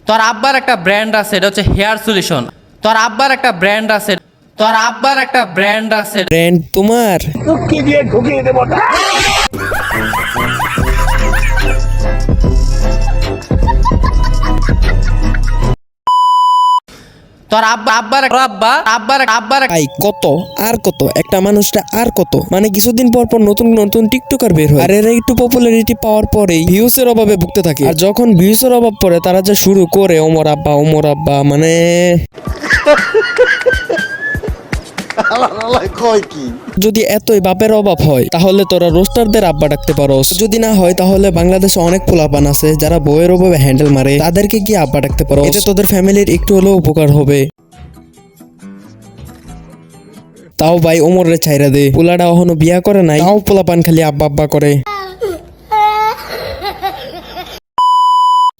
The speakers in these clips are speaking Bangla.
তোর আব্বার একটা ব্র্যান্ড আছে, এটা হচ্ছে হেয়ার সলিউশন। তোর আব্বার একটা ব্র্যান্ড আছে, ব্র্যান্ড তোমার? তোর আব্বার আই কত আর কত একটা মানুষটা আর কত, মানে কিছুদিন পর পর নতুন নতুন টিকটকার বের হয়, আর এরা একটু পপুলারিটি পাওয়ার পরেই ভিউজ এর অভাবে ভুগতে থাকে। আর যখন ভিউজ এর অভাব পড়ে তারা যে শুরু করে ওমর আব্বা মানে যদি এতই বাপের অভাব হয় তাহলে তোরা রোস্টারদের আব্বা ডাকতে পারোস, যদি না হয় তাহলে বাংলাদেশে অনেক পোলাপান আছে যারা বইয়ের অভাবে হ্যান্ডেল মারে, তাদেরকে কি আব্বা ডাকতে পারো, এতে তোদের ফ্যামিলির একটু হলেও উপকার হবে। তাও ভাই ওমরে ছাইরা দে, পোলাটা এখনো বিয়া করে নাই, তাও পোলাপান খালি আব্বা আব্বা করে।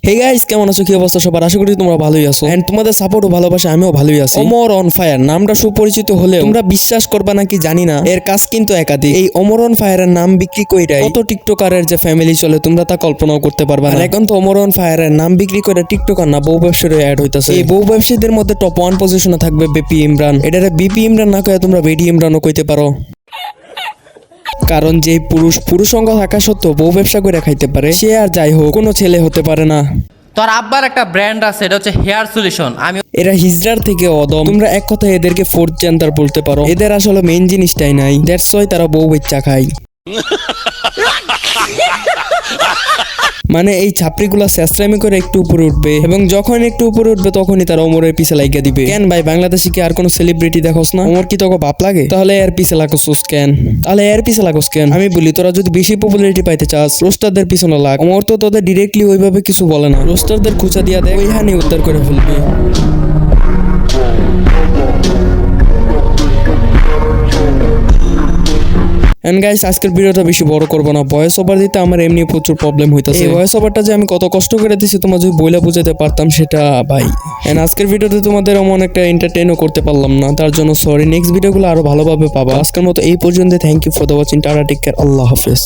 হে গাইস, কেমন আছো? কি অবস্থা সবার? আশা করি তোমরা ভালোই আছো, এন্ড তোমাদের সাপোর্ট ও ভালোবাসা আমিও ভালোই আছি। ওমর অন ফায়ার নামটা সুপরিচিত হলেও তোমরা বিশ্বাস করবা নাকি জানি না, এর কাজ কিন্তু একাধিক। এই ওমর অন ফায়ারের নাম বিক্রি কইরাই কত টিকটকারের যে ফ্যামিলি চলে তোমরা তা কল্পনাও করতে পারবা না। এখন তো ওমর অন ফায়ারের নাম বিক্রি করে টিকটকার না বউ ব্যবসায়ী অ্যাড হইতাছে। এই বউ ব্যবসায়ীদের মধ্যে টপ 1 পজিশনে থাকবে বিপি ইমরান। এটারে বিপি ইমরান না কয়ে তোমরা বেডি ইমরানও কইতে পারো, কারণ যে পুরুষ অঙ্গ থাকা সত্ত্বেও বউ ব্যবসা করে খাইতে পারে, সে আর যাই হোক কোনো ছেলে হতে পারে না। তোর আব্বার একটা ব্র্যান্ড আছে, এটা হচ্ছে হেয়ার সলিউশন। এরা হিজড়ার থেকে অদম, তোমরা এক কথায় এদেরকে ফোর্থ জেন্ডার বলতে পারো। এদের আসলে মেইন জিনিসটাই নাই, দ্যাটস ওয়াই তারা বউ বাচ্চা খায়। মানে এই ছাপড়িগুলা শেষরামি করে একটু উপরে উঠবে, এবং যখন একটু উপরে উঠবে তখনই তারা ওমরের পিছে লাগিয়ে দিবে। কেন ভাই, বাংলাদেশে কি আর কোনো সেলিব্রিটি দেখোস না? ওমর কি তোকে বাপ লাগে? তাহলে এর পিছে লাগোস কেন? আমি বলি, তোরা যদি বেশি পপুলারিটি পাইতে চাস রোস্টারদের পিছনে লাগ। ওমর তো তোদের ডিরেক্টলি ওইভাবে কিছু বলে না, রোস্টারদের খুঁচা দিয়া দেয়, ওইখানে উদ্ধার করে ফেলবে। এন্ড গাইস, আজকের ভিডিওটা বেশি বড় করবো না, ভয়েস ওভার দিতে আমার এমনি প্রচুর প্রবলেম হইতাছে। এই ভয়েস ওভারটা যে আমি কত কষ্ট করে দিছি তোমরা যদি বইলা বুঝাতে পারতাম সেটা ভাই। এন্ড আজকের ভিডিওতে তোমাদের এমন একটা এন্টারটেইনও করতে পারলাম না, তার জন্য সরি। নেক্সট ভিডিওগুলো আরো ভালোভাবে পাবা। আজকের মতো এই পর্যন্ত। Thank you for the watching. Tata, take care, আল্লাহ হাফেজ।